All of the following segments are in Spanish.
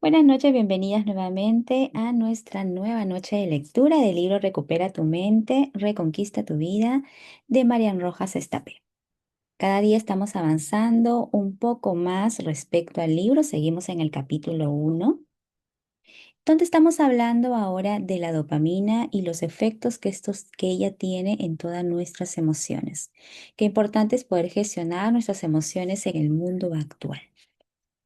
Buenas noches, bienvenidas nuevamente a nuestra nueva noche de lectura del libro Recupera tu mente, reconquista tu vida de Marian Rojas Estapé. Cada día estamos avanzando un poco más respecto al libro, seguimos en el capítulo 1, donde estamos hablando ahora de la dopamina y los efectos que ella tiene en todas nuestras emociones. Qué importante es poder gestionar nuestras emociones en el mundo actual.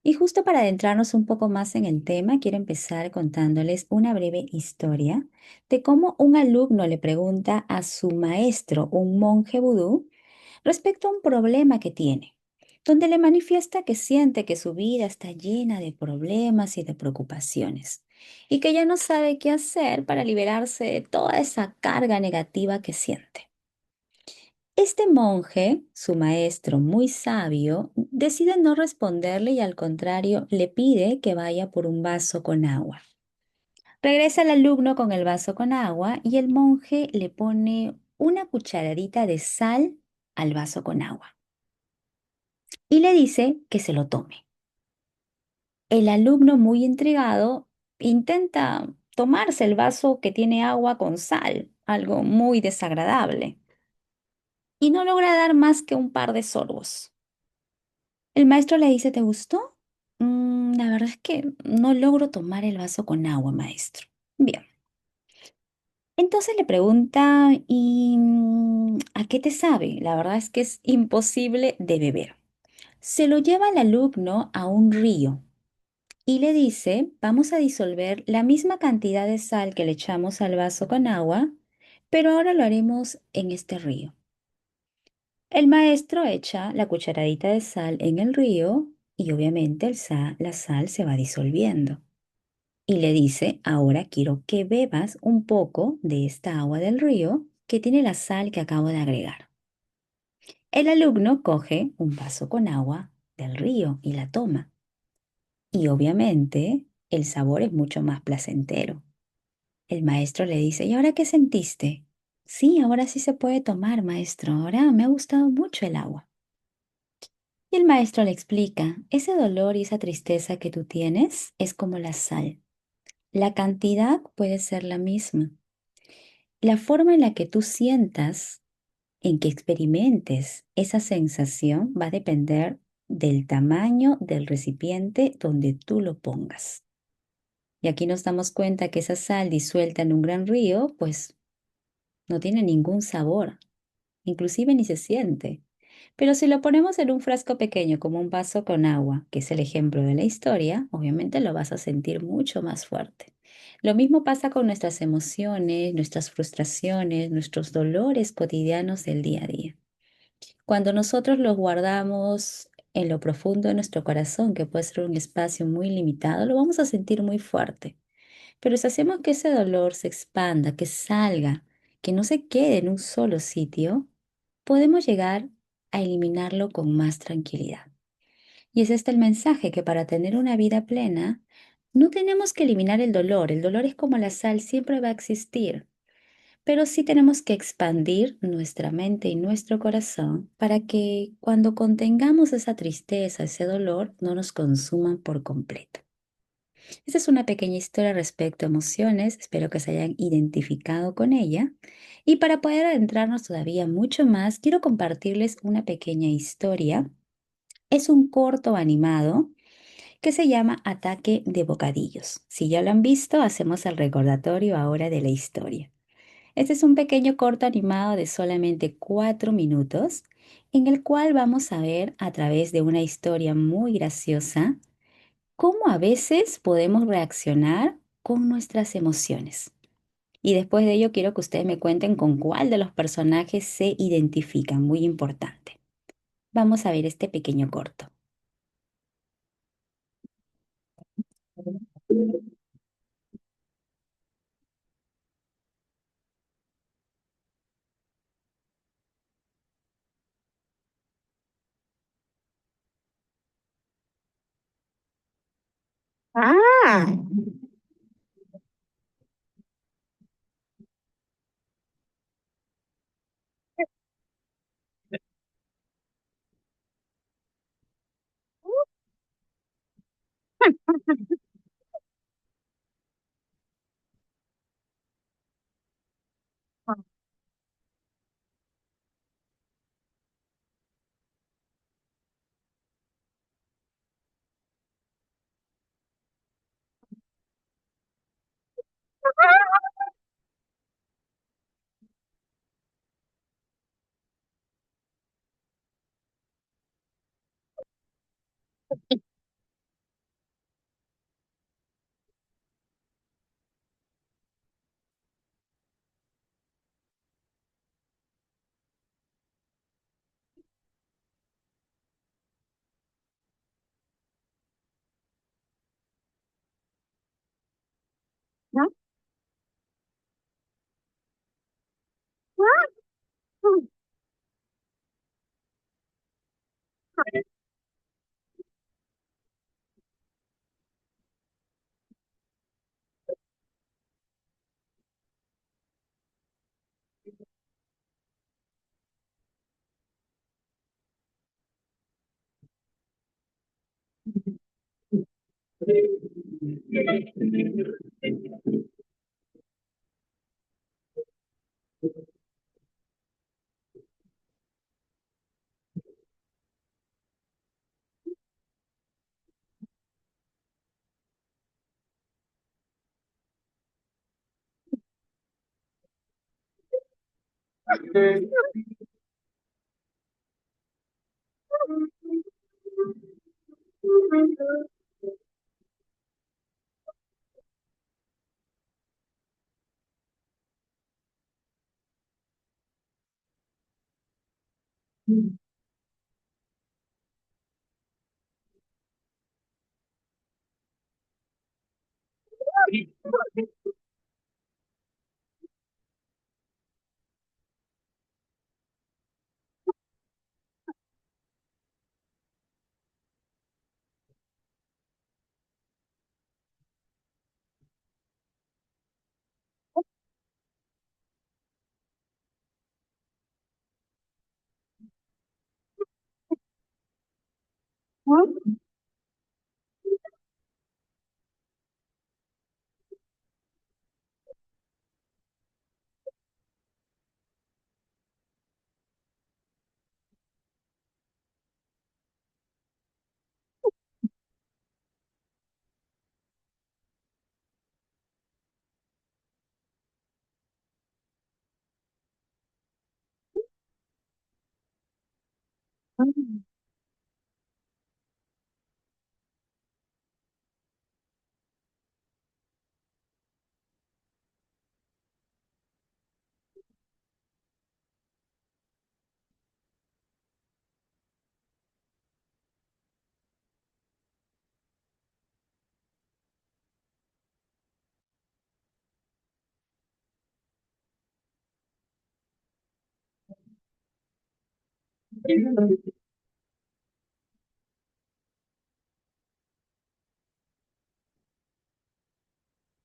Y justo para adentrarnos un poco más en el tema, quiero empezar contándoles una breve historia de cómo un alumno le pregunta a su maestro, un monje vudú, respecto a un problema que tiene, donde le manifiesta que siente que su vida está llena de problemas y de preocupaciones, y que ya no sabe qué hacer para liberarse de toda esa carga negativa que siente. Este monje, su maestro muy sabio, decide no responderle y al contrario le pide que vaya por un vaso con agua. Regresa el alumno con el vaso con agua y el monje le pone una cucharadita de sal al vaso con agua y le dice que se lo tome. El alumno muy intrigado intenta tomarse el vaso que tiene agua con sal, algo muy desagradable, y no logra dar más que un par de sorbos. El maestro le dice, ¿te gustó? La verdad es que no logro tomar el vaso con agua, maestro. Bien. Entonces le pregunta, ¿y a qué te sabe? La verdad es que es imposible de beber. Se lo lleva el alumno a un río y le dice, vamos a disolver la misma cantidad de sal que le echamos al vaso con agua, pero ahora lo haremos en este río. El maestro echa la cucharadita de sal en el río y obviamente la sal se va disolviendo. Y le dice, ahora quiero que bebas un poco de esta agua del río que tiene la sal que acabo de agregar. El alumno coge un vaso con agua del río y la toma. Y obviamente el sabor es mucho más placentero. El maestro le dice, ¿y ahora qué sentiste? Sí, ahora sí se puede tomar, maestro. Ahora me ha gustado mucho el agua. Y el maestro le explica, ese dolor y esa tristeza que tú tienes es como la sal. La cantidad puede ser la misma. La forma en la que tú sientas, en que experimentes esa sensación va a depender del tamaño del recipiente donde tú lo pongas. Y aquí nos damos cuenta que esa sal disuelta en un gran río, pues no tiene ningún sabor, inclusive ni se siente. Pero si lo ponemos en un frasco pequeño como un vaso con agua, que es el ejemplo de la historia, obviamente lo vas a sentir mucho más fuerte. Lo mismo pasa con nuestras emociones, nuestras frustraciones, nuestros dolores cotidianos del día a día. Cuando nosotros los guardamos en lo profundo de nuestro corazón, que puede ser un espacio muy limitado, lo vamos a sentir muy fuerte. Pero si hacemos que ese dolor se expanda, que salga, que no se quede en un solo sitio, podemos llegar a eliminarlo con más tranquilidad. Y es este el mensaje, que para tener una vida plena, no tenemos que eliminar el dolor es como la sal, siempre va a existir, pero sí tenemos que expandir nuestra mente y nuestro corazón para que cuando contengamos esa tristeza, ese dolor, no nos consuman por completo. Esta es una pequeña historia respecto a emociones, espero que se hayan identificado con ella. Y para poder adentrarnos todavía mucho más, quiero compartirles una pequeña historia. Es un corto animado que se llama Ataque de Bocadillos. Si ya lo han visto, hacemos el recordatorio ahora de la historia. Este es un pequeño corto animado de solamente 4 minutos, en el cual vamos a ver a través de una historia muy graciosa cómo a veces podemos reaccionar con nuestras emociones. Y después de ello quiero que ustedes me cuenten con cuál de los personajes se identifican, muy importante. Vamos a ver este pequeño corto. Ah,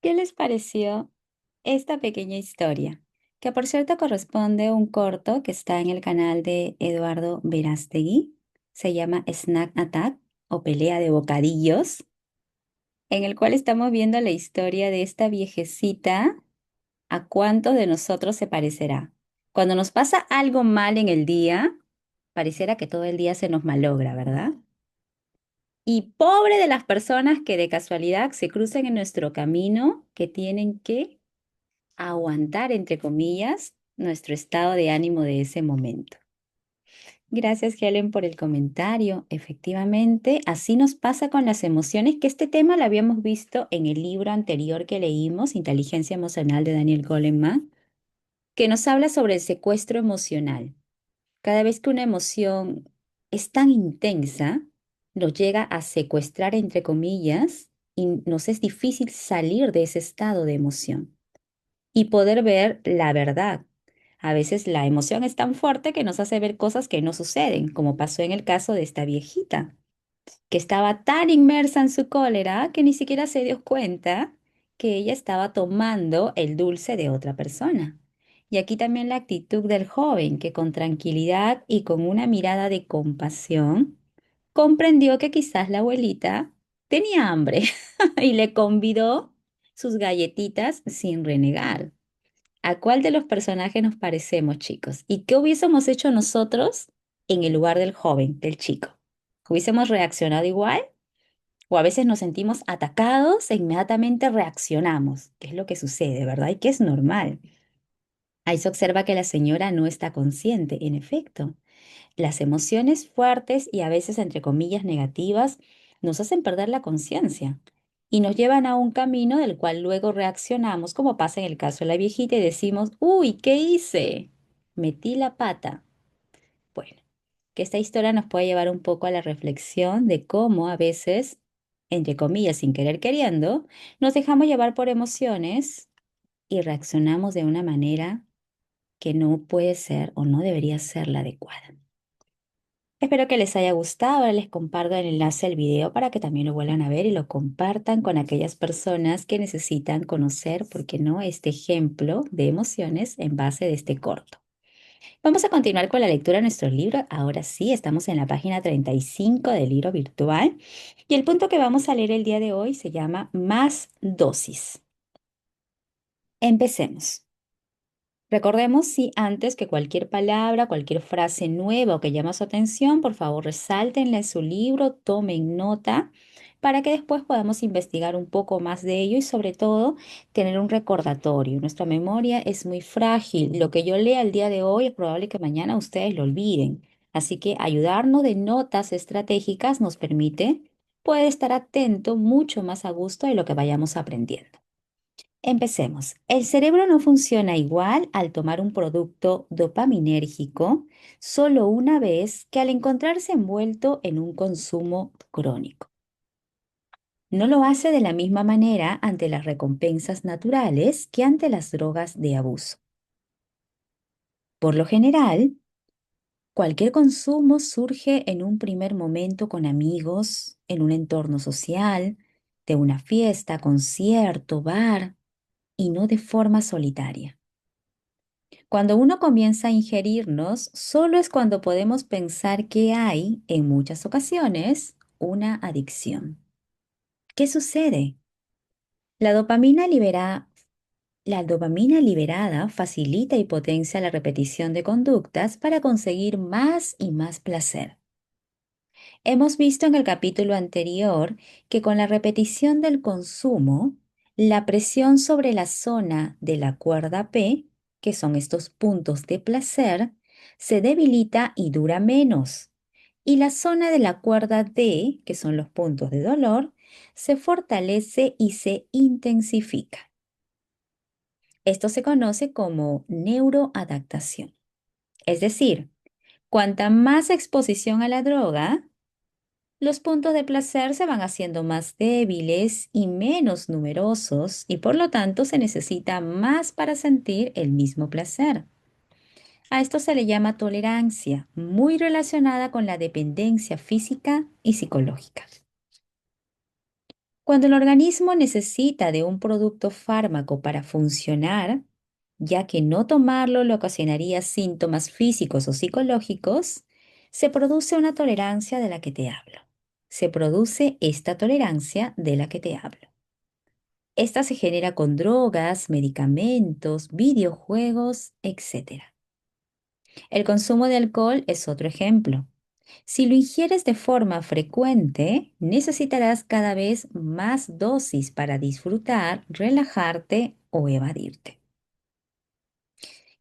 ¿Qué les pareció esta pequeña historia? Que por cierto corresponde a un corto que está en el canal de Eduardo Verástegui. Se llama Snack Attack o Pelea de Bocadillos, en el cual estamos viendo la historia de esta viejecita. ¿A cuántos de nosotros se parecerá? Cuando nos pasa algo mal en el día, pareciera que todo el día se nos malogra, ¿verdad? Y pobre de las personas que de casualidad se cruzan en nuestro camino, que tienen que aguantar, entre comillas, nuestro estado de ánimo de ese momento. Gracias, Helen, por el comentario. Efectivamente, así nos pasa con las emociones, que este tema lo habíamos visto en el libro anterior que leímos, Inteligencia Emocional de Daniel Goleman, que nos habla sobre el secuestro emocional. Cada vez que una emoción es tan intensa, nos llega a secuestrar, entre comillas, y nos es difícil salir de ese estado de emoción y poder ver la verdad. A veces la emoción es tan fuerte que nos hace ver cosas que no suceden, como pasó en el caso de esta viejita, que estaba tan inmersa en su cólera que ni siquiera se dio cuenta que ella estaba tomando el dulce de otra persona. Y aquí también la actitud del joven, que con tranquilidad y con una mirada de compasión, comprendió que quizás la abuelita tenía hambre y le convidó sus galletitas sin renegar. ¿A cuál de los personajes nos parecemos, chicos? ¿Y qué hubiésemos hecho nosotros en el lugar del joven, del chico? ¿Hubiésemos reaccionado igual? ¿O a veces nos sentimos atacados e inmediatamente reaccionamos? ¿Qué es lo que sucede, verdad? Y que es normal. Ahí se observa que la señora no está consciente, en efecto. Las emociones fuertes y a veces, entre comillas, negativas nos hacen perder la conciencia y nos llevan a un camino del cual luego reaccionamos, como pasa en el caso de la viejita, y decimos, uy, ¿qué hice? Metí la pata. Bueno, que esta historia nos puede llevar un poco a la reflexión de cómo a veces, entre comillas, sin querer queriendo, nos dejamos llevar por emociones y reaccionamos de una manera que no puede ser o no debería ser la adecuada. Espero que les haya gustado. Ahora les comparto el enlace al video para que también lo vuelvan a ver y lo compartan con aquellas personas que necesitan conocer, ¿por qué no?, este ejemplo de emociones en base de este corto. Vamos a continuar con la lectura de nuestro libro. Ahora sí, estamos en la página 35 del libro virtual y el punto que vamos a leer el día de hoy se llama Más dosis. Empecemos. Recordemos, sí, antes que cualquier palabra, cualquier frase nueva o que llama su atención, por favor, resáltenla en su libro, tomen nota para que después podamos investigar un poco más de ello y sobre todo tener un recordatorio. Nuestra memoria es muy frágil. Lo que yo lea el día de hoy es probable que mañana ustedes lo olviden. Así que ayudarnos de notas estratégicas nos permite poder estar atento mucho más a gusto de lo que vayamos aprendiendo. Empecemos. El cerebro no funciona igual al tomar un producto dopaminérgico solo una vez que al encontrarse envuelto en un consumo crónico. No lo hace de la misma manera ante las recompensas naturales que ante las drogas de abuso. Por lo general, cualquier consumo surge en un primer momento con amigos, en un entorno social, de una fiesta, concierto, bar, y no de forma solitaria. Cuando uno comienza a ingerirnos, solo es cuando podemos pensar que hay, en muchas ocasiones, una adicción. ¿Qué sucede? La dopamina la dopamina liberada facilita y potencia la repetición de conductas para conseguir más y más placer. Hemos visto en el capítulo anterior que con la repetición del consumo, la presión sobre la zona de la cuerda P, que son estos puntos de placer, se debilita y dura menos. Y la zona de la cuerda D, que son los puntos de dolor, se fortalece y se intensifica. Esto se conoce como neuroadaptación. Es decir, cuanta más exposición a la droga, los puntos de placer se van haciendo más débiles y menos numerosos y por lo tanto se necesita más para sentir el mismo placer. A esto se le llama tolerancia, muy relacionada con la dependencia física y psicológica. Cuando el organismo necesita de un producto fármaco para funcionar, ya que no tomarlo le ocasionaría síntomas físicos o psicológicos, se produce una tolerancia de la que te hablo. Se produce esta tolerancia de la que te hablo. Esta se genera con drogas, medicamentos, videojuegos, etc. El consumo de alcohol es otro ejemplo. Si lo ingieres de forma frecuente, necesitarás cada vez más dosis para disfrutar, relajarte o evadirte.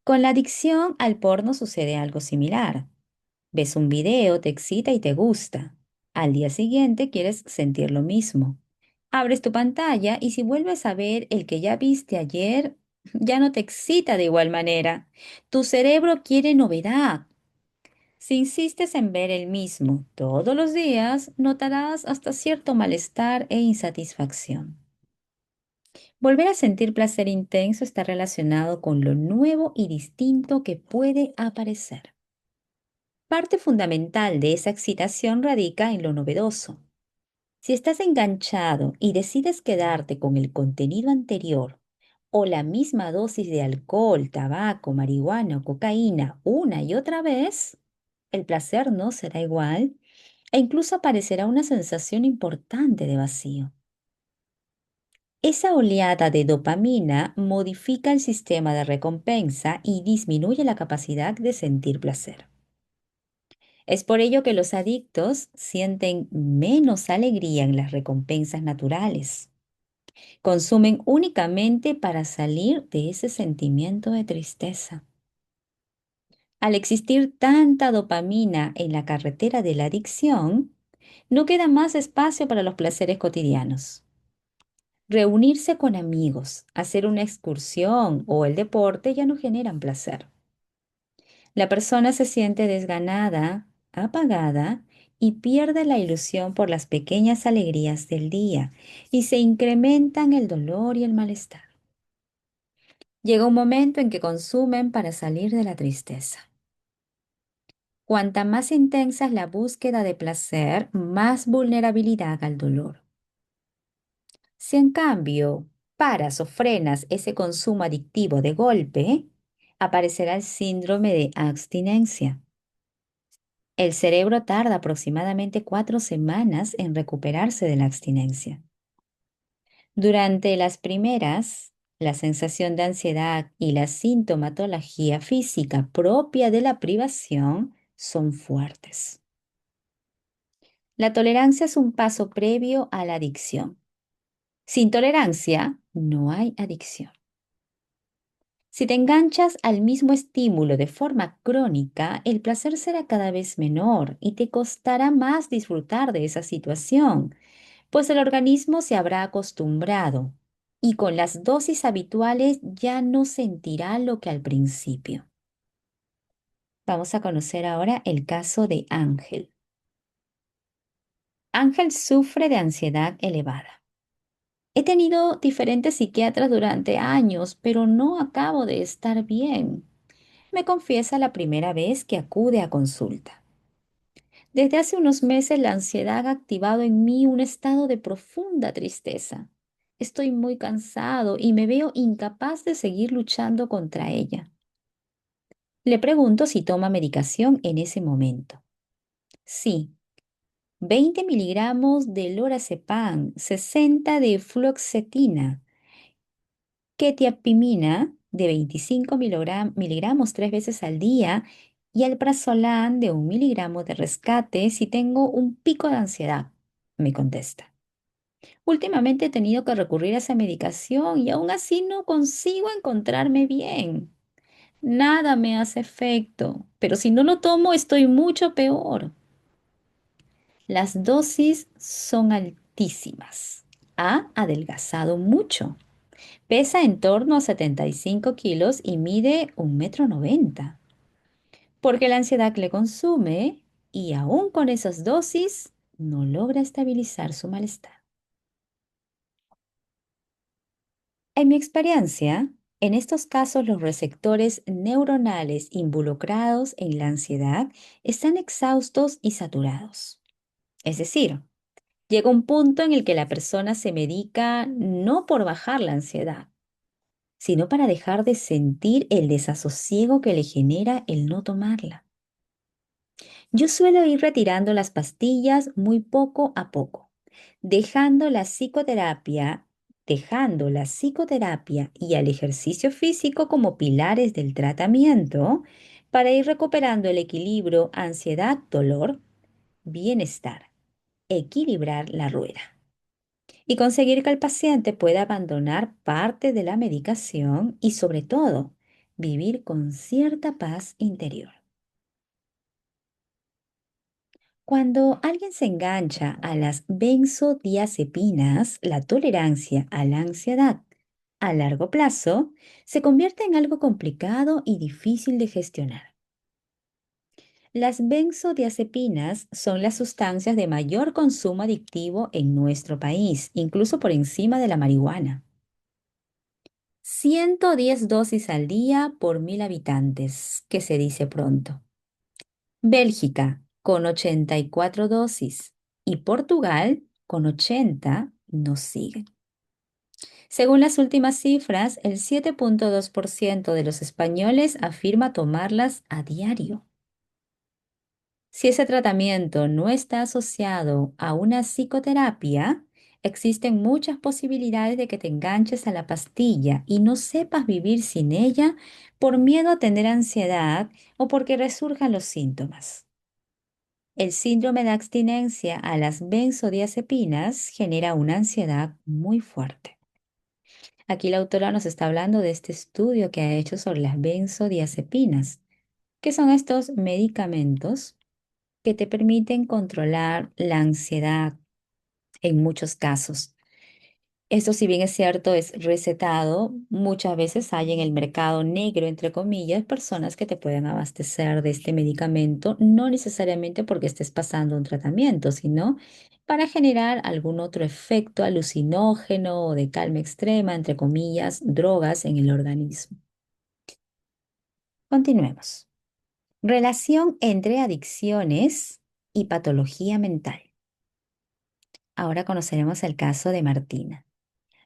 Con la adicción al porno sucede algo similar. Ves un video, te excita y te gusta. Al día siguiente quieres sentir lo mismo. Abres tu pantalla y si vuelves a ver el que ya viste ayer, ya no te excita de igual manera. Tu cerebro quiere novedad. Si insistes en ver el mismo todos los días, notarás hasta cierto malestar e insatisfacción. Volver a sentir placer intenso está relacionado con lo nuevo y distinto que puede aparecer. Parte fundamental de esa excitación radica en lo novedoso. Si estás enganchado y decides quedarte con el contenido anterior o la misma dosis de alcohol, tabaco, marihuana o cocaína una y otra vez, el placer no será igual e incluso aparecerá una sensación importante de vacío. Esa oleada de dopamina modifica el sistema de recompensa y disminuye la capacidad de sentir placer. Es por ello que los adictos sienten menos alegría en las recompensas naturales. Consumen únicamente para salir de ese sentimiento de tristeza. Al existir tanta dopamina en la carretera de la adicción, No queda más espacio para los placeres cotidianos. Reunirse con amigos, hacer una excursión o el deporte ya no generan placer. La persona se siente desganada, apagada y pierde la ilusión por las pequeñas alegrías del día y se incrementan el dolor y el malestar. Llega un momento en que consumen para salir de la tristeza. Cuanta más intensa es la búsqueda de placer, más vulnerabilidad al dolor. Si en cambio paras o frenas ese consumo adictivo de golpe, aparecerá el síndrome de abstinencia. El cerebro tarda aproximadamente 4 semanas en recuperarse de la abstinencia. Durante las primeras, la sensación de ansiedad y la sintomatología física propia de la privación son fuertes. La tolerancia es un paso previo a la adicción. Sin tolerancia, no hay adicción. Si te enganchas al mismo estímulo de forma crónica, el placer será cada vez menor y te costará más disfrutar de esa situación, pues el organismo se habrá acostumbrado y con las dosis habituales ya no sentirá lo que al principio. Vamos a conocer ahora el caso de Ángel. Ángel sufre de ansiedad elevada. He tenido diferentes psiquiatras durante años, pero no acabo de estar bien, me confiesa la primera vez que acude a consulta. Desde hace unos meses la ansiedad ha activado en mí un estado de profunda tristeza. Estoy muy cansado y me veo incapaz de seguir luchando contra ella. Le pregunto si toma medicación en ese momento. Sí, 20 miligramos de lorazepam, 60 de fluoxetina, quetiapimina de 25 miligramos 3 veces al día y alprazolam de 1 miligramo de rescate si tengo un pico de ansiedad, me contesta. Últimamente he tenido que recurrir a esa medicación y aún así no consigo encontrarme bien. Nada me hace efecto, pero si no lo tomo estoy mucho peor. Las dosis son altísimas. Ha adelgazado mucho. Pesa en torno a 75 kilos y mide 1,90 m, porque la ansiedad le consume y aún con esas dosis no logra estabilizar su malestar. En mi experiencia, en estos casos los receptores neuronales involucrados en la ansiedad están exhaustos y saturados. Es decir, llega un punto en el que la persona se medica no por bajar la ansiedad, sino para dejar de sentir el desasosiego que le genera el no tomarla. Yo suelo ir retirando las pastillas muy poco a poco, dejando la psicoterapia, dejando la psicoterapia y el ejercicio físico como pilares del tratamiento para ir recuperando el equilibrio ansiedad-dolor, bienestar, equilibrar la rueda y conseguir que el paciente pueda abandonar parte de la medicación y sobre todo vivir con cierta paz interior. Cuando alguien se engancha a las benzodiazepinas, la tolerancia a la ansiedad a largo plazo se convierte en algo complicado y difícil de gestionar. Las benzodiazepinas son las sustancias de mayor consumo adictivo en nuestro país, incluso por encima de la marihuana. 110 dosis al día por 1.000 habitantes, que se dice pronto. Bélgica con 84 dosis y Portugal con 80 nos siguen. Según las últimas cifras, el 7,2% de los españoles afirma tomarlas a diario. Si ese tratamiento no está asociado a una psicoterapia, existen muchas posibilidades de que te enganches a la pastilla y no sepas vivir sin ella por miedo a tener ansiedad o porque resurjan los síntomas. El síndrome de abstinencia a las benzodiazepinas genera una ansiedad muy fuerte. Aquí la autora nos está hablando de este estudio que ha hecho sobre las benzodiazepinas, que son estos medicamentos que te permiten controlar la ansiedad en muchos casos. Esto, si bien es cierto, es recetado, muchas veces hay en el mercado negro, entre comillas, personas que te pueden abastecer de este medicamento, no necesariamente porque estés pasando un tratamiento, sino para generar algún otro efecto alucinógeno o de calma extrema, entre comillas, drogas en el organismo. Continuemos. Relación entre adicciones y patología mental. Ahora conoceremos el caso de Martina.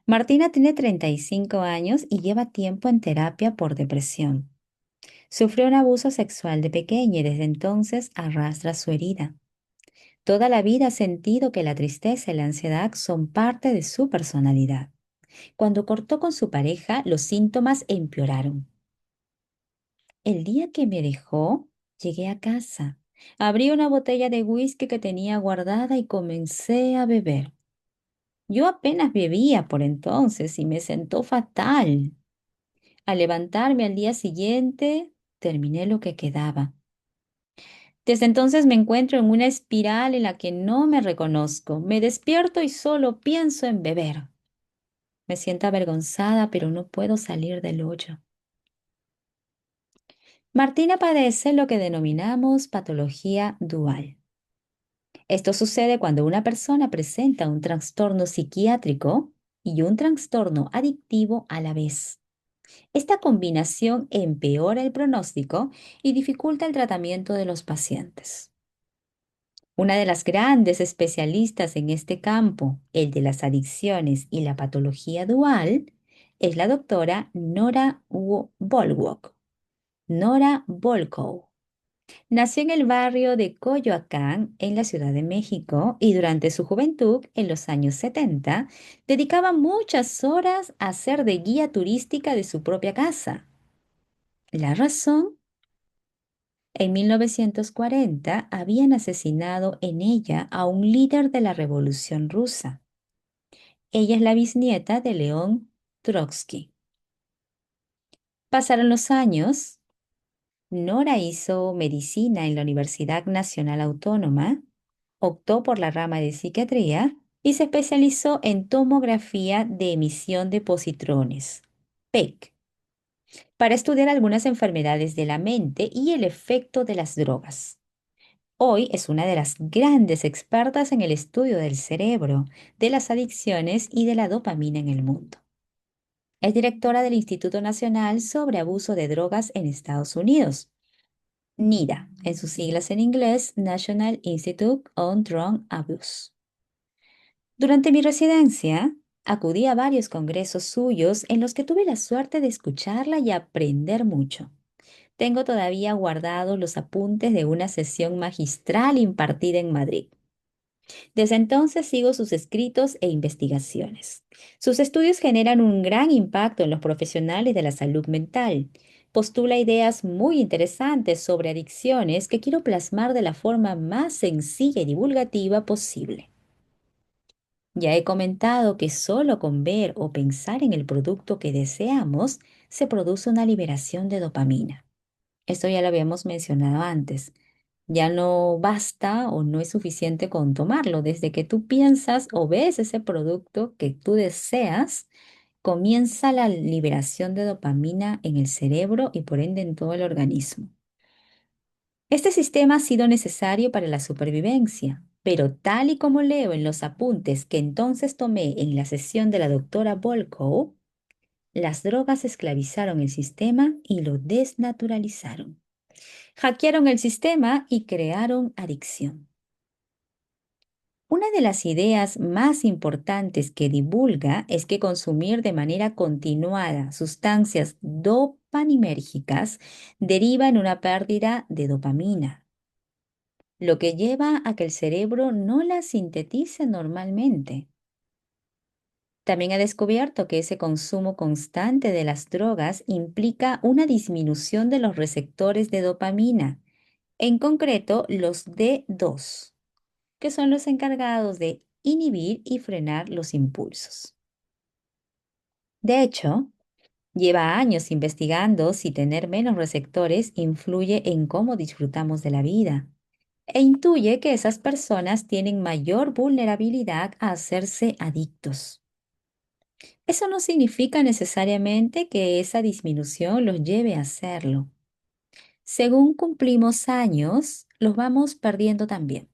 Martina tiene 35 años y lleva tiempo en terapia por depresión. Sufrió un abuso sexual de pequeña y desde entonces arrastra su herida. Toda la vida ha sentido que la tristeza y la ansiedad son parte de su personalidad. Cuando cortó con su pareja, los síntomas empeoraron. El día que me dejó, llegué a casa. Abrí una botella de whisky que tenía guardada y comencé a beber. Yo apenas bebía por entonces y me sentó fatal. Al levantarme al día siguiente, terminé lo que quedaba. Desde entonces me encuentro en una espiral en la que no me reconozco. Me despierto y solo pienso en beber. Me siento avergonzada, pero no puedo salir del hoyo. Martina padece lo que denominamos patología dual. Esto sucede cuando una persona presenta un trastorno psiquiátrico y un trastorno adictivo a la vez. Esta combinación empeora el pronóstico y dificulta el tratamiento de los pacientes. Una de las grandes especialistas en este campo, el de las adicciones y la patología dual, es la doctora Nora Volkow. Nació en el barrio de Coyoacán, en la Ciudad de México, y durante su juventud, en los años 70, dedicaba muchas horas a ser de guía turística de su propia casa. La razón, en 1940 habían asesinado en ella a un líder de la Revolución Rusa. Ella es la bisnieta de León Trotsky. Pasaron los años, Nora hizo medicina en la Universidad Nacional Autónoma, optó por la rama de psiquiatría y se especializó en tomografía de emisión de positrones, PEC, para estudiar algunas enfermedades de la mente y el efecto de las drogas. Hoy es una de las grandes expertas en el estudio del cerebro, de las adicciones y de la dopamina en el mundo. Es directora del Instituto Nacional sobre Abuso de Drogas en Estados Unidos, NIDA, en sus siglas en inglés, National Institute on Drug Abuse. Durante mi residencia, acudí a varios congresos suyos en los que tuve la suerte de escucharla y aprender mucho. Tengo todavía guardados los apuntes de una sesión magistral impartida en Madrid. Desde entonces sigo sus escritos e investigaciones. Sus estudios generan un gran impacto en los profesionales de la salud mental. Postula ideas muy interesantes sobre adicciones que quiero plasmar de la forma más sencilla y divulgativa posible. Ya he comentado que solo con ver o pensar en el producto que deseamos se produce una liberación de dopamina. Esto ya lo habíamos mencionado antes. Ya no basta o no es suficiente con tomarlo. Desde que tú piensas o ves ese producto que tú deseas, comienza la liberación de dopamina en el cerebro y por ende en todo el organismo. Este sistema ha sido necesario para la supervivencia, pero tal y como leo en los apuntes que entonces tomé en la sesión de la doctora Volkow, las drogas esclavizaron el sistema y lo desnaturalizaron. Hackearon el sistema y crearon adicción. Una de las ideas más importantes que divulga es que consumir de manera continuada sustancias dopaminérgicas deriva en una pérdida de dopamina, lo que lleva a que el cerebro no la sintetice normalmente. También ha descubierto que ese consumo constante de las drogas implica una disminución de los receptores de dopamina, en concreto los D2, que son los encargados de inhibir y frenar los impulsos. De hecho, lleva años investigando si tener menos receptores influye en cómo disfrutamos de la vida. e intuye que esas personas tienen mayor vulnerabilidad a hacerse adictos. Eso no significa necesariamente que esa disminución los lleve a hacerlo. Según cumplimos años, los vamos perdiendo también.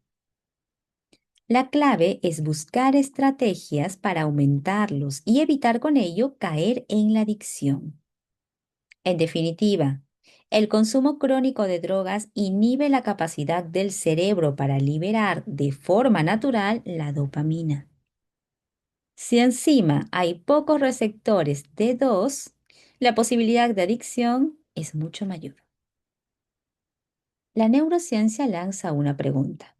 La clave es buscar estrategias para aumentarlos y evitar con ello caer en la adicción. En definitiva, el consumo crónico de drogas inhibe la capacidad del cerebro para liberar de forma natural la dopamina. Si encima hay pocos receptores D2, la posibilidad de adicción es mucho mayor. La neurociencia lanza una pregunta.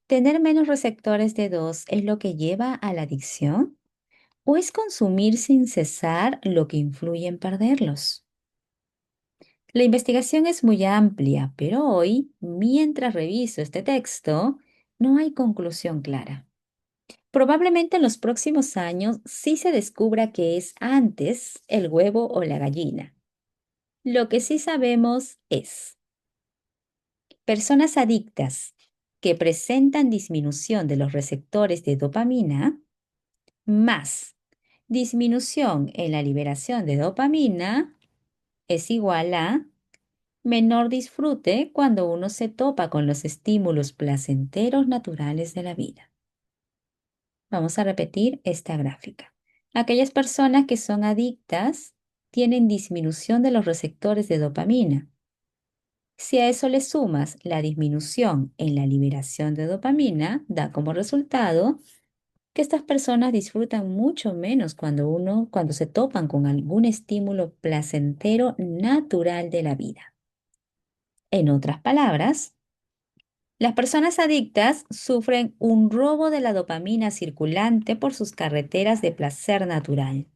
¿Tener menos receptores D2 es lo que lleva a la adicción? ¿O es consumir sin cesar lo que influye en perderlos? La investigación es muy amplia, pero hoy, mientras reviso este texto, no hay conclusión clara. Probablemente en los próximos años sí se descubra que es antes el huevo o la gallina. Lo que sí sabemos es, personas adictas que presentan disminución de los receptores de dopamina, más disminución en la liberación de dopamina, es igual a menor disfrute cuando uno se topa con los estímulos placenteros naturales de la vida. Vamos a repetir esta gráfica. Aquellas personas que son adictas tienen disminución de los receptores de dopamina. Si a eso le sumas la disminución en la liberación de dopamina, da como resultado que estas personas disfrutan mucho menos cuando se topan con algún estímulo placentero natural de la vida. En otras palabras, las personas adictas sufren un robo de la dopamina circulante por sus carreteras de placer natural.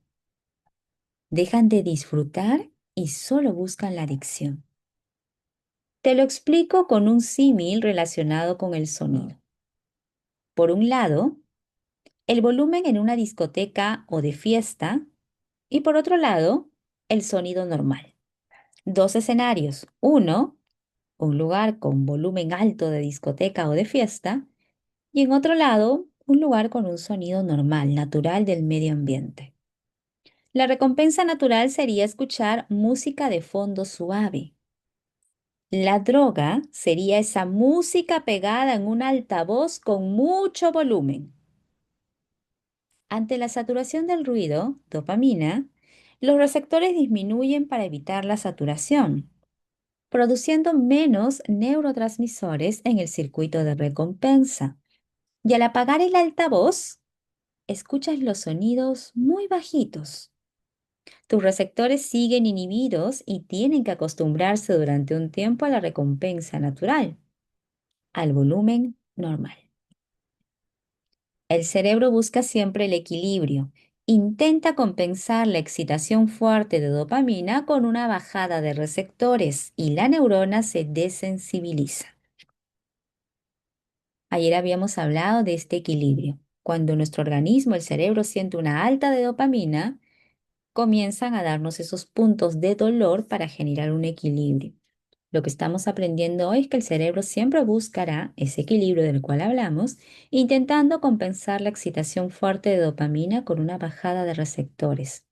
Dejan de disfrutar y solo buscan la adicción. Te lo explico con un símil relacionado con el sonido. Por un lado, el volumen en una discoteca o de fiesta y por otro lado, el sonido normal. Dos escenarios. Uno, un lugar con volumen alto de discoteca o de fiesta y en otro lado, un lugar con un sonido normal, natural del medio ambiente. La recompensa natural sería escuchar música de fondo suave. La droga sería esa música pegada en un altavoz con mucho volumen. Ante la saturación del ruido, dopamina, los receptores disminuyen para evitar la saturación, produciendo menos neurotransmisores en el circuito de recompensa. Y al apagar el altavoz, escuchas los sonidos muy bajitos. Tus receptores siguen inhibidos y tienen que acostumbrarse durante un tiempo a la recompensa natural, al volumen normal. El cerebro busca siempre el equilibrio. Intenta compensar la excitación fuerte de dopamina con una bajada de receptores y la neurona se desensibiliza. Ayer habíamos hablado de este equilibrio. Cuando nuestro organismo, el cerebro, siente una alta de dopamina, comienzan a darnos esos puntos de dolor para generar un equilibrio. Lo que estamos aprendiendo hoy es que el cerebro siempre buscará ese equilibrio del cual hablamos, intentando compensar la excitación fuerte de dopamina con una bajada de receptores.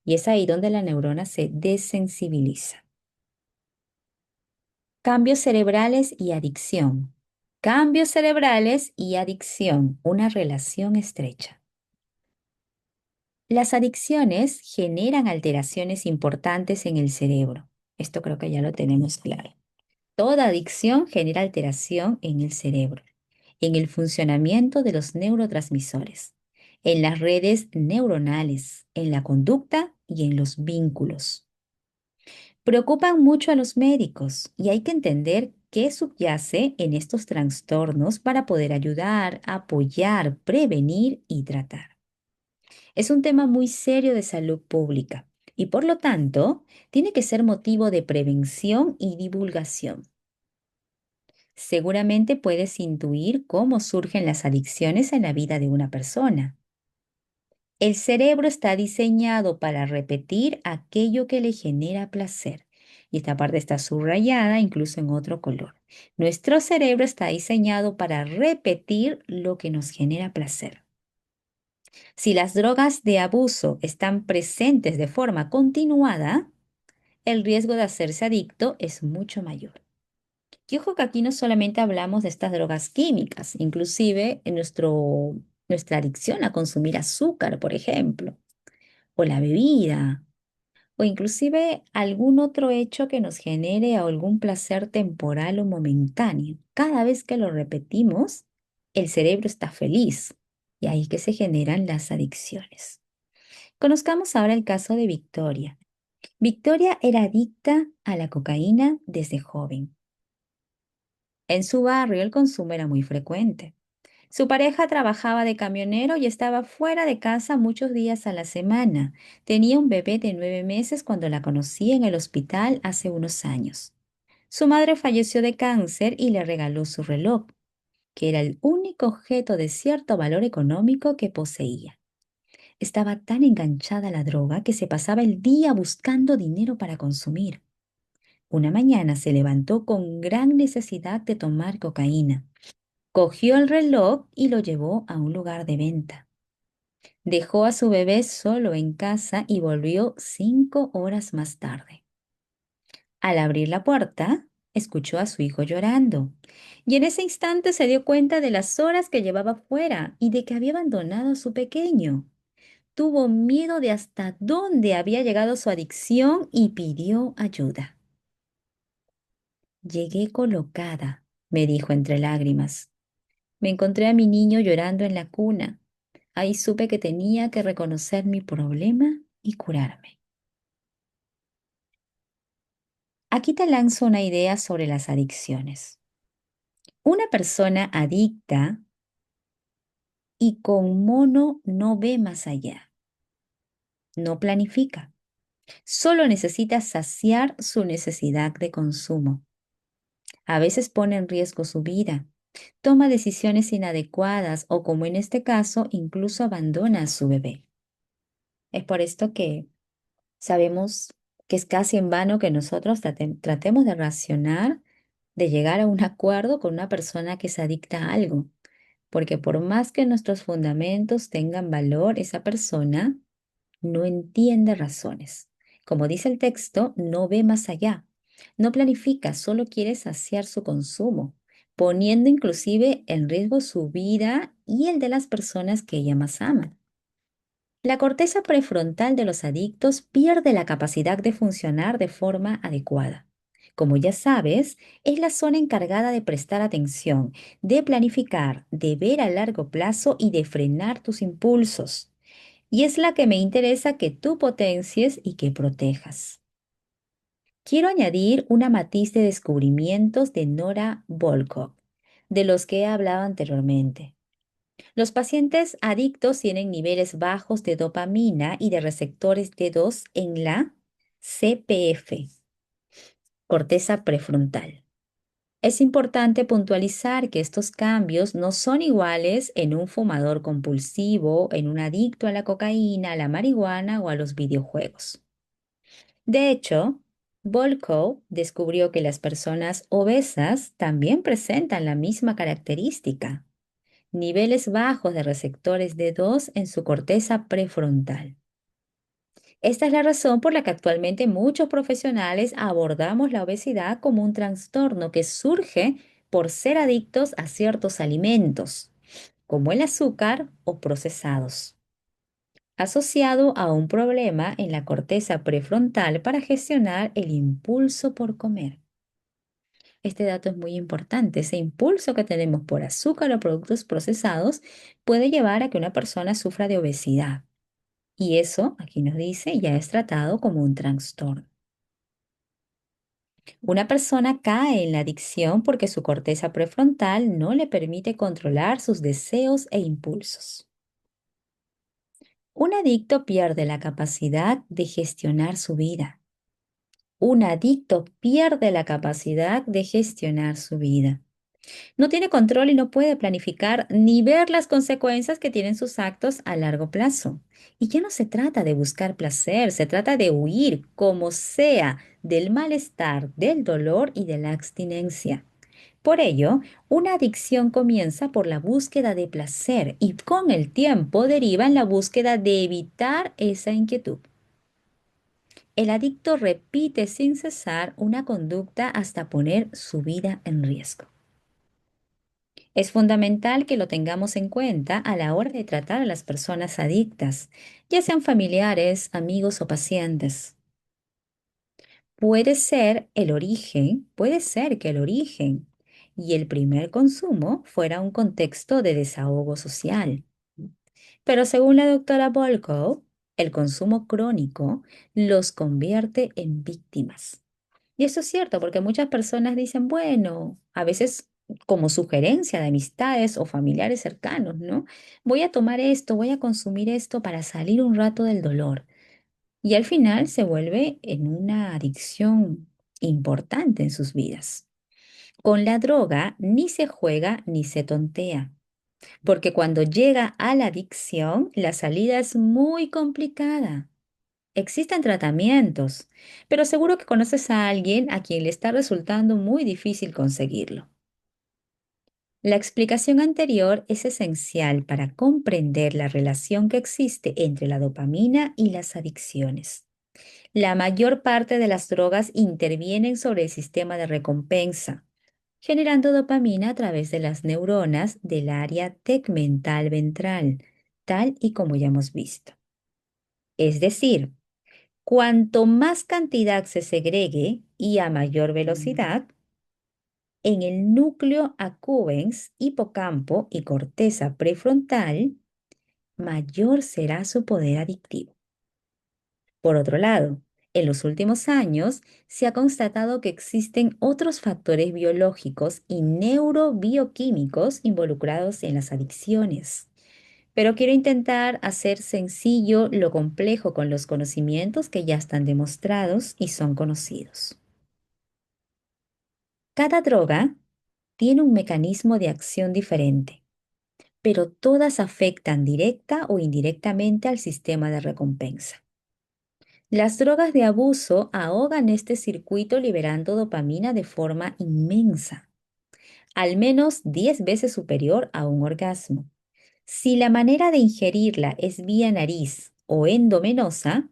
Y es ahí donde la neurona se desensibiliza. Cambios cerebrales y adicción. Cambios cerebrales y adicción, una relación estrecha. Las adicciones generan alteraciones importantes en el cerebro. Esto creo que ya lo tenemos claro. Toda adicción genera alteración en el cerebro, en el funcionamiento de los neurotransmisores, en las redes neuronales, en la conducta y en los vínculos. Preocupan mucho a los médicos y hay que entender qué subyace en estos trastornos para poder ayudar, apoyar, prevenir y tratar. Es un tema muy serio de salud pública y por lo tanto tiene que ser motivo de prevención y divulgación. Seguramente puedes intuir cómo surgen las adicciones en la vida de una persona. El cerebro está diseñado para repetir aquello que le genera placer y esta parte está subrayada incluso en otro color. Nuestro cerebro está diseñado para repetir lo que nos genera placer. Si las drogas de abuso están presentes de forma continuada, el riesgo de hacerse adicto es mucho mayor. Y ojo que aquí no solamente hablamos de estas drogas químicas, inclusive en nuestra adicción a consumir azúcar, por ejemplo, o la bebida, o inclusive algún otro hecho que nos genere algún placer temporal o momentáneo. Cada vez que lo repetimos, el cerebro está feliz y ahí es que se generan las adicciones. Conozcamos ahora el caso de Victoria. Victoria era adicta a la cocaína desde joven. En su barrio el consumo era muy frecuente. Su pareja trabajaba de camionero y estaba fuera de casa muchos días a la semana. Tenía un bebé de 9 meses cuando la conocí en el hospital hace unos años. Su madre falleció de cáncer y le regaló su reloj, que era el único objeto de cierto valor económico que poseía. Estaba tan enganchada a la droga que se pasaba el día buscando dinero para consumir. Una mañana se levantó con gran necesidad de tomar cocaína. Cogió el reloj y lo llevó a un lugar de venta. Dejó a su bebé solo en casa y volvió 5 horas más tarde. Al abrir la puerta, escuchó a su hijo llorando y en ese instante se dio cuenta de las horas que llevaba fuera y de que había abandonado a su pequeño. Tuvo miedo de hasta dónde había llegado su adicción y pidió ayuda. Llegué colocada, me dijo entre lágrimas. Me encontré a mi niño llorando en la cuna. Ahí supe que tenía que reconocer mi problema y curarme. Aquí te lanzo una idea sobre las adicciones. Una persona adicta y con mono no ve más allá, no planifica, solo necesita saciar su necesidad de consumo. A veces pone en riesgo su vida, toma decisiones inadecuadas o, como en este caso, incluso abandona a su bebé. Es por esto que sabemos que es casi en vano que nosotros tratemos de racionar, de llegar a un acuerdo con una persona que se adicta a algo, porque por más que nuestros fundamentos tengan valor, esa persona no entiende razones. Como dice el texto, no ve más allá, no planifica, solo quiere saciar su consumo, poniendo inclusive en riesgo su vida y el de las personas que ella más ama. La corteza prefrontal de los adictos pierde la capacidad de funcionar de forma adecuada. Como ya sabes, es la zona encargada de prestar atención, de planificar, de ver a largo plazo y de frenar tus impulsos. Y es la que me interesa que tú potencies y que protejas. Quiero añadir una matiz de descubrimientos de Nora Volkow, de los que he hablado anteriormente. Los pacientes adictos tienen niveles bajos de dopamina y de receptores D2 en la CPF, corteza prefrontal. Es importante puntualizar que estos cambios no son iguales en un fumador compulsivo, en un adicto a la cocaína, a la marihuana o a los videojuegos. De hecho, Volkow descubrió que las personas obesas también presentan la misma característica: niveles bajos de receptores D2 en su corteza prefrontal. Esta es la razón por la que actualmente muchos profesionales abordamos la obesidad como un trastorno que surge por ser adictos a ciertos alimentos, como el azúcar o procesados, asociado a un problema en la corteza prefrontal para gestionar el impulso por comer. Este dato es muy importante. Ese impulso que tenemos por azúcar o productos procesados puede llevar a que una persona sufra de obesidad. Y eso, aquí nos dice, ya es tratado como un trastorno. Una persona cae en la adicción porque su corteza prefrontal no le permite controlar sus deseos e impulsos. Un adicto pierde la capacidad de gestionar su vida. Un adicto pierde la capacidad de gestionar su vida. No tiene control y no puede planificar ni ver las consecuencias que tienen sus actos a largo plazo. Y ya no se trata de buscar placer, se trata de huir como sea del malestar, del dolor y de la abstinencia. Por ello, una adicción comienza por la búsqueda de placer y con el tiempo deriva en la búsqueda de evitar esa inquietud. El adicto repite sin cesar una conducta hasta poner su vida en riesgo. Es fundamental que lo tengamos en cuenta a la hora de tratar a las personas adictas, ya sean familiares, amigos o pacientes. Puede ser que el origen y el primer consumo fuera un contexto de desahogo social. Pero según la doctora Volkow, el consumo crónico los convierte en víctimas. Y eso es cierto, porque muchas personas dicen, bueno, a veces como sugerencia de amistades o familiares cercanos, ¿no? Voy a tomar esto, voy a consumir esto para salir un rato del dolor. Y al final se vuelve en una adicción importante en sus vidas. Con la droga ni se juega ni se tontea, porque cuando llega a la adicción, la salida es muy complicada. Existen tratamientos, pero seguro que conoces a alguien a quien le está resultando muy difícil conseguirlo. La explicación anterior es esencial para comprender la relación que existe entre la dopamina y las adicciones. La mayor parte de las drogas intervienen sobre el sistema de recompensa, generando dopamina a través de las neuronas del área tegmental ventral, tal y como ya hemos visto. Es decir, cuanto más cantidad se segregue y a mayor velocidad, en el núcleo accumbens, hipocampo y corteza prefrontal, mayor será su poder adictivo. Por otro lado, en los últimos años se ha constatado que existen otros factores biológicos y neurobioquímicos involucrados en las adicciones. Pero quiero intentar hacer sencillo lo complejo con los conocimientos que ya están demostrados y son conocidos. Cada droga tiene un mecanismo de acción diferente, pero todas afectan directa o indirectamente al sistema de recompensa. Las drogas de abuso ahogan este circuito liberando dopamina de forma inmensa, al menos 10 veces superior a un orgasmo. Si la manera de ingerirla es vía nariz o endovenosa,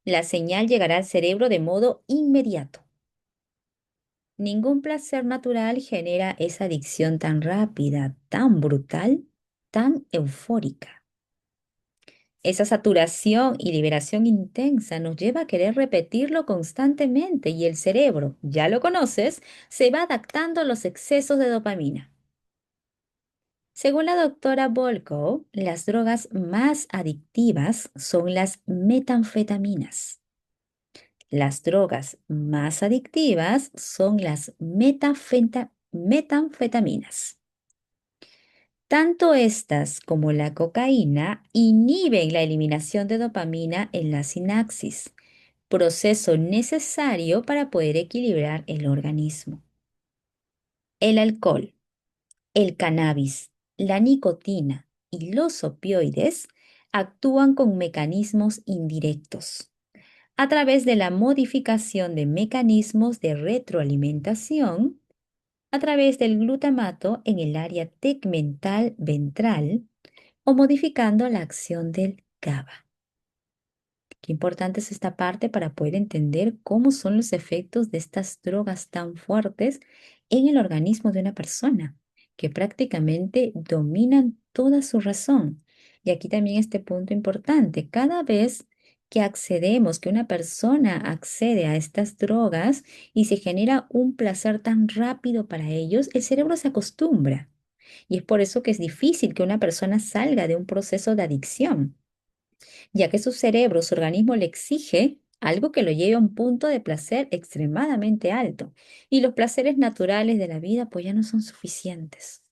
la señal llegará al cerebro de modo inmediato. Ningún placer natural genera esa adicción tan rápida, tan brutal, tan eufórica. Esa saturación y liberación intensa nos lleva a querer repetirlo constantemente y el cerebro, ya lo conoces, se va adaptando a los excesos de dopamina. Según la doctora Volkow, las drogas más adictivas son las metanfetaminas. Las drogas más adictivas son las metanfetaminas. Tanto estas como la cocaína inhiben la eliminación de dopamina en la sinapsis, proceso necesario para poder equilibrar el organismo. El alcohol, el cannabis, la nicotina y los opioides actúan con mecanismos indirectos a través de la modificación de mecanismos de retroalimentación a través del glutamato en el área tegmental ventral o modificando la acción del GABA. Qué importante es esta parte para poder entender cómo son los efectos de estas drogas tan fuertes en el organismo de una persona, que prácticamente dominan toda su razón. Y aquí también este punto importante, cada vez que una persona accede a estas drogas y se genera un placer tan rápido para ellos, el cerebro se acostumbra. Y es por eso que es difícil que una persona salga de un proceso de adicción, ya que su cerebro, su organismo le exige algo que lo lleve a un punto de placer extremadamente alto. Y los placeres naturales de la vida pues ya no son suficientes.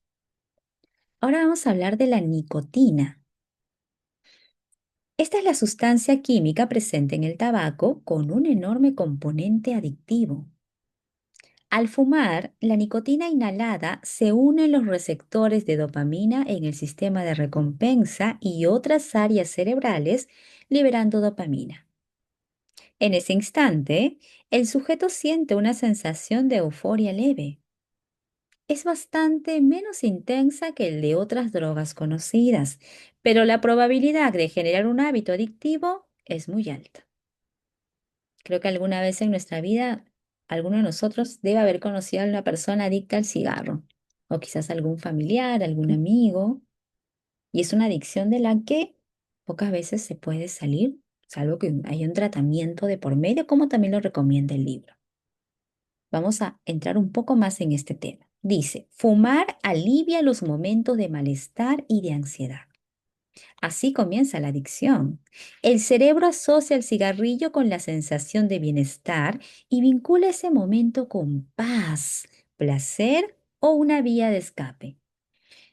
Ahora vamos a hablar de la nicotina. Esta es la sustancia química presente en el tabaco con un enorme componente adictivo. Al fumar, la nicotina inhalada se une a los receptores de dopamina en el sistema de recompensa y otras áreas cerebrales, liberando dopamina. En ese instante, el sujeto siente una sensación de euforia leve. Es bastante menos intensa que el de otras drogas conocidas, pero la probabilidad de generar un hábito adictivo es muy alta. Creo que alguna vez en nuestra vida, alguno de nosotros debe haber conocido a una persona adicta al cigarro, o quizás algún familiar, algún amigo, y es una adicción de la que pocas veces se puede salir, salvo que haya un tratamiento de por medio, como también lo recomienda el libro. Vamos a entrar un poco más en este tema. Dice, fumar alivia los momentos de malestar y de ansiedad. Así comienza la adicción. El cerebro asocia el cigarrillo con la sensación de bienestar y vincula ese momento con paz, placer o una vía de escape.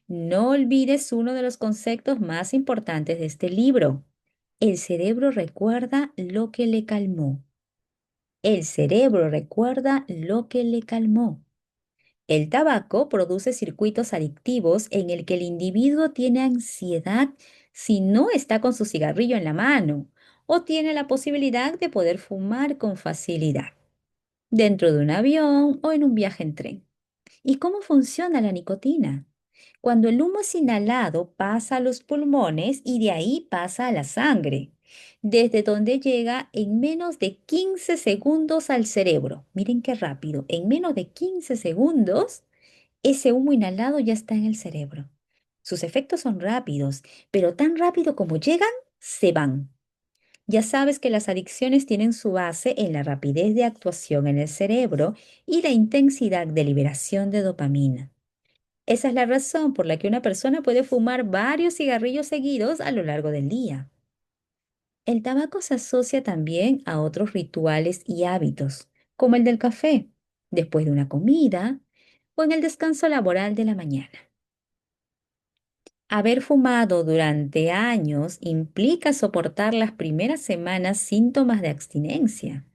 No olvides uno de los conceptos más importantes de este libro. El cerebro recuerda lo que le calmó. El cerebro recuerda lo que le calmó. El tabaco produce circuitos adictivos en el que el individuo tiene ansiedad si no está con su cigarrillo en la mano o tiene la posibilidad de poder fumar con facilidad, dentro de un avión o en un viaje en tren. ¿Y cómo funciona la nicotina? Cuando el humo es inhalado, pasa a los pulmones y de ahí pasa a la sangre, desde donde llega en menos de 15 segundos al cerebro. Miren qué rápido, en menos de 15 segundos ese humo inhalado ya está en el cerebro. Sus efectos son rápidos, pero tan rápido como llegan, se van. Ya sabes que las adicciones tienen su base en la rapidez de actuación en el cerebro y la intensidad de liberación de dopamina. Esa es la razón por la que una persona puede fumar varios cigarrillos seguidos a lo largo del día. El tabaco se asocia también a otros rituales y hábitos, como el del café, después de una comida o en el descanso laboral de la mañana. Haber fumado durante años implica soportar las primeras semanas síntomas de abstinencia,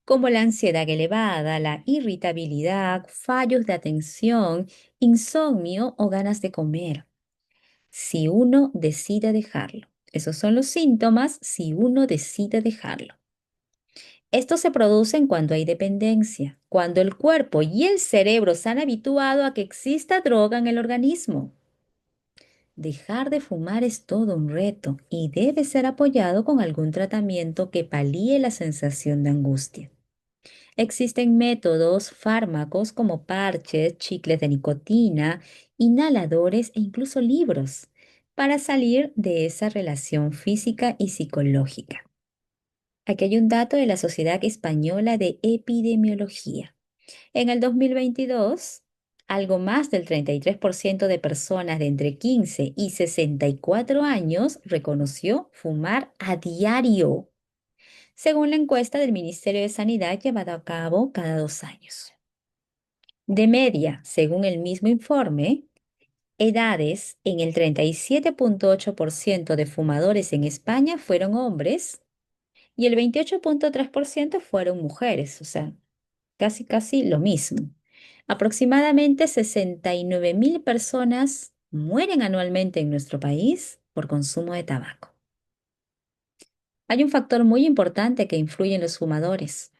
como la ansiedad elevada, la irritabilidad, fallos de atención, insomnio o ganas de comer. Si uno decide dejarlo. Esos son los síntomas si uno decide dejarlo. Estos se producen cuando hay dependencia, cuando el cuerpo y el cerebro se han habituado a que exista droga en el organismo. Dejar de fumar es todo un reto y debe ser apoyado con algún tratamiento que palíe la sensación de angustia. Existen métodos, fármacos como parches, chicles de nicotina, inhaladores e incluso libros para salir de esa relación física y psicológica. Aquí hay un dato de la Sociedad Española de Epidemiología. En el 2022, algo más del 33% de personas de entre 15 y 64 años reconoció fumar a diario, según la encuesta del Ministerio de Sanidad llevada a cabo cada 2 años. De media, según el mismo informe, edades en el 37,8% de fumadores en España fueron hombres y el 28,3% fueron mujeres, o sea, casi lo mismo. Aproximadamente 69.000 personas mueren anualmente en nuestro país por consumo de tabaco. Hay un factor muy importante que influye en los fumadores.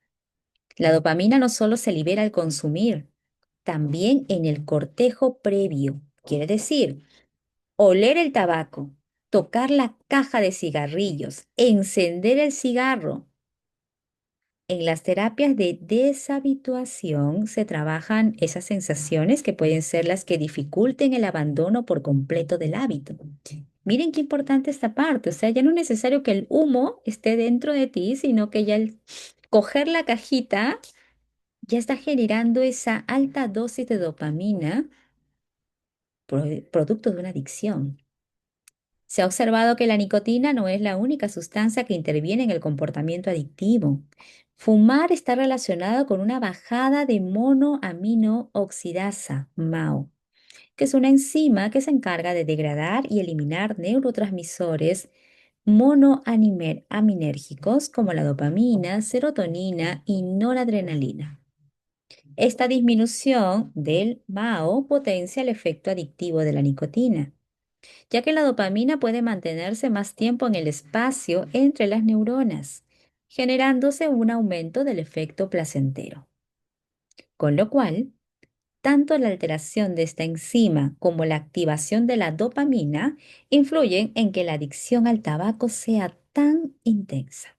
La dopamina no solo se libera al consumir, también en el cortejo previo. Quiere decir, oler el tabaco, tocar la caja de cigarrillos, encender el cigarro. En las terapias de deshabituación se trabajan esas sensaciones que pueden ser las que dificulten el abandono por completo del hábito. Miren qué importante esta parte, o sea, ya no es necesario que el humo esté dentro de ti, sino que ya el coger la cajita ya está generando esa alta dosis de dopamina, producto de una adicción. Se ha observado que la nicotina no es la única sustancia que interviene en el comportamiento adictivo. Fumar está relacionado con una bajada de monoaminooxidasa, MAO, que es una enzima que se encarga de degradar y eliminar neurotransmisores monoaminérgicos como la dopamina, serotonina y noradrenalina. Esta disminución del MAO potencia el efecto adictivo de la nicotina, ya que la dopamina puede mantenerse más tiempo en el espacio entre las neuronas, generándose un aumento del efecto placentero. Con lo cual, tanto la alteración de esta enzima como la activación de la dopamina influyen en que la adicción al tabaco sea tan intensa.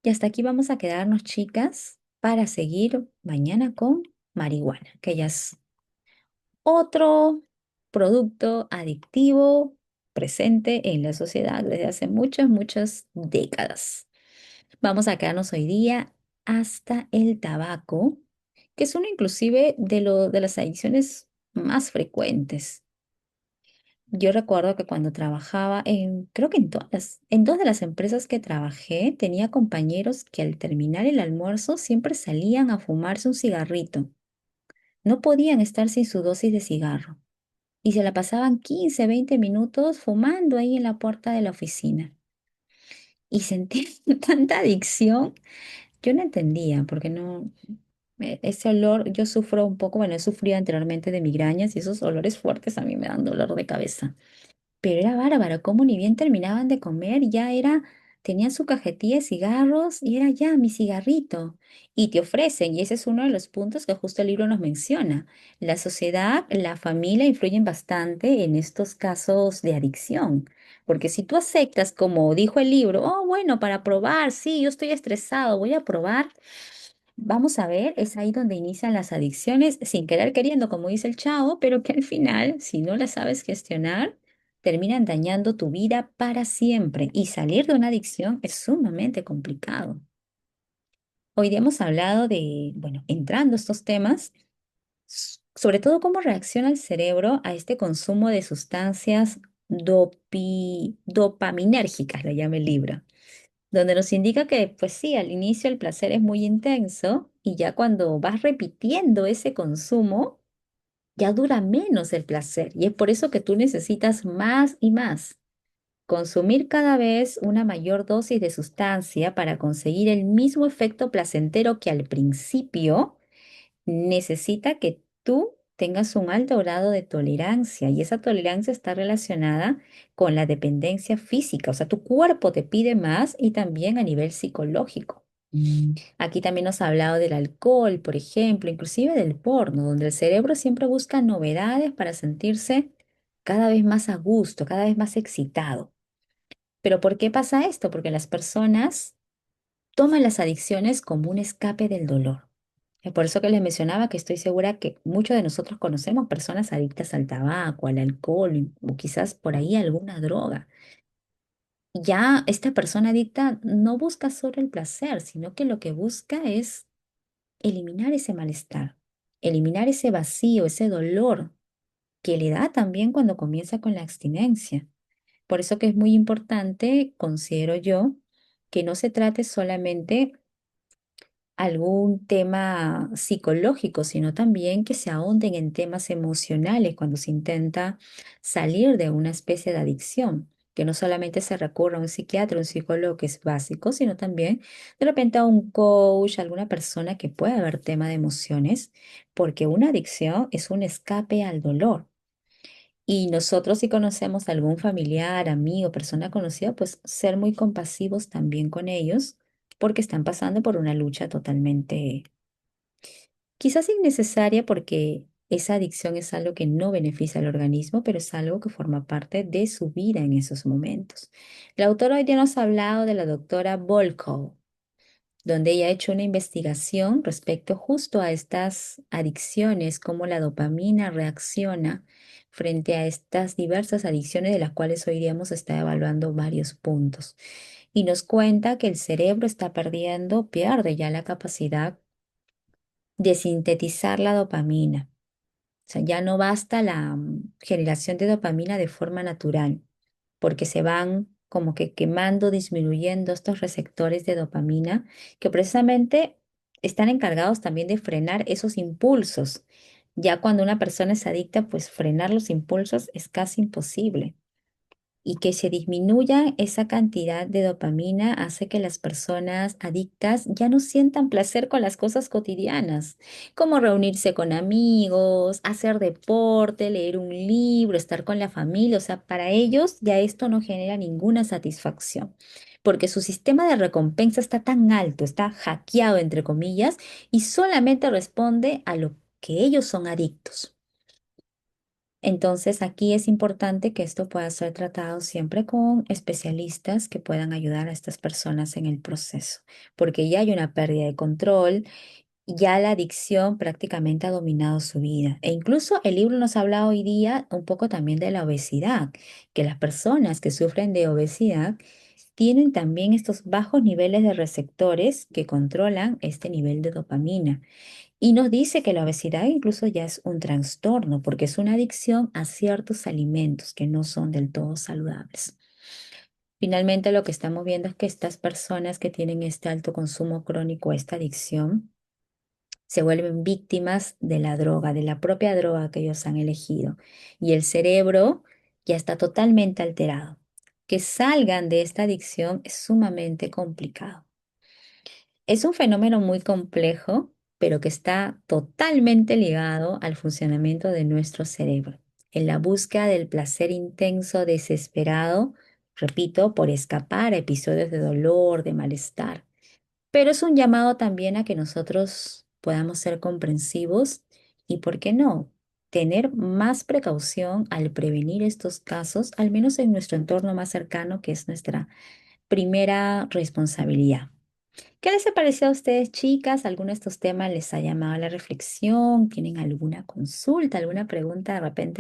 Y hasta aquí vamos a quedarnos, chicas, para seguir mañana con marihuana, que ya es otro producto adictivo presente en la sociedad desde hace muchas, muchas décadas. Vamos a quedarnos hoy día hasta el tabaco, que es uno inclusive de las adicciones más frecuentes. Yo recuerdo que cuando trabajaba creo que en dos de las empresas que trabajé, tenía compañeros que al terminar el almuerzo siempre salían a fumarse un cigarrito. No podían estar sin su dosis de cigarro y se la pasaban 15, 20 minutos fumando ahí en la puerta de la oficina. Y sentí tanta adicción, yo no entendía, porque no, ese olor, yo sufro un poco, bueno, he sufrido anteriormente de migrañas y esos olores fuertes a mí me dan dolor de cabeza. Pero era bárbaro, como ni bien terminaban de comer, ya era, tenían su cajetilla de cigarros y era ya mi cigarrito. Y te ofrecen, y ese es uno de los puntos que justo el libro nos menciona. La sociedad, la familia influyen bastante en estos casos de adicción. Porque si tú aceptas, como dijo el libro, oh, bueno, para probar, sí, yo estoy estresado, voy a probar. Vamos a ver, es ahí donde inician las adicciones sin querer queriendo, como dice el chavo, pero que al final, si no las sabes gestionar, terminan dañando tu vida para siempre y salir de una adicción es sumamente complicado. Hoy día hemos hablado de, bueno, entrando a estos temas, sobre todo cómo reacciona el cerebro a este consumo de sustancias dopaminérgicas, le llama el libro, donde nos indica que, pues sí, al inicio el placer es muy intenso y ya cuando vas repitiendo ese consumo, ya dura menos el placer y es por eso que tú necesitas más y más. Consumir cada vez una mayor dosis de sustancia para conseguir el mismo efecto placentero que al principio necesita que tú tengas un alto grado de tolerancia y esa tolerancia está relacionada con la dependencia física, o sea, tu cuerpo te pide más y también a nivel psicológico. Aquí también nos ha hablado del alcohol, por ejemplo, inclusive del porno, donde el cerebro siempre busca novedades para sentirse cada vez más a gusto, cada vez más excitado. Pero ¿por qué pasa esto? Porque las personas toman las adicciones como un escape del dolor. Es por eso que les mencionaba que estoy segura que muchos de nosotros conocemos personas adictas al tabaco, al alcohol o quizás por ahí alguna droga. Ya esta persona adicta no busca solo el placer, sino que lo que busca es eliminar ese malestar, eliminar ese vacío, ese dolor que le da también cuando comienza con la abstinencia. Por eso que es muy importante, considero yo, que no se trate solamente algún tema psicológico, sino también que se ahonden en temas emocionales cuando se intenta salir de una especie de adicción, que no solamente se recurra a un psiquiatra, un psicólogo que es básico, sino también de repente a un coach, alguna persona que pueda ver tema de emociones, porque una adicción es un escape al dolor. Y nosotros si conocemos a algún familiar, amigo, persona conocida, pues ser muy compasivos también con ellos, porque están pasando por una lucha totalmente, quizás innecesaria, porque esa adicción es algo que no beneficia al organismo, pero es algo que forma parte de su vida en esos momentos. La autora hoy día nos ha hablado de la doctora Volkow, donde ella ha hecho una investigación respecto justo a estas adicciones, cómo la dopamina reacciona frente a estas diversas adicciones de las cuales hoy día hemos estado evaluando varios puntos. Y nos cuenta que el cerebro está perdiendo, pierde ya la capacidad de sintetizar la dopamina. O sea, ya no basta la generación de dopamina de forma natural, porque se van como que quemando, disminuyendo estos receptores de dopamina, que precisamente están encargados también de frenar esos impulsos. Ya cuando una persona es adicta, pues frenar los impulsos es casi imposible. y que se disminuya esa cantidad de dopamina hace que las personas adictas ya no sientan placer con las cosas cotidianas, como reunirse con amigos, hacer deporte, leer un libro, estar con la familia. O sea, para ellos ya esto no genera ninguna satisfacción, porque su sistema de recompensa está tan alto, está hackeado, entre comillas, y solamente responde a lo que ellos son adictos. Entonces, aquí es importante que esto pueda ser tratado siempre con especialistas que puedan ayudar a estas personas en el proceso, porque ya hay una pérdida de control, ya la adicción prácticamente ha dominado su vida. E incluso el libro nos habla hoy día un poco también de la obesidad, que las personas que sufren de obesidad tienen también estos bajos niveles de receptores que controlan este nivel de dopamina. Y nos dice que la obesidad incluso ya es un trastorno porque es una adicción a ciertos alimentos que no son del todo saludables. Finalmente, lo que estamos viendo es que estas personas que tienen este alto consumo crónico, esta adicción, se vuelven víctimas de la droga, de la propia droga que ellos han elegido. Y el cerebro ya está totalmente alterado. Que salgan de esta adicción es sumamente complicado. Es un fenómeno muy complejo, pero que está totalmente ligado al funcionamiento de nuestro cerebro, en la búsqueda del placer intenso, desesperado, repito, por escapar a episodios de dolor, de malestar. Pero es un llamado también a que nosotros podamos ser comprensivos y, ¿por qué no?, tener más precaución al prevenir estos casos, al menos en nuestro entorno más cercano, que es nuestra primera responsabilidad. ¿Qué les ha parecido a ustedes, chicas? ¿Alguno de estos temas les ha llamado a la reflexión? ¿Tienen alguna consulta, alguna pregunta de repente?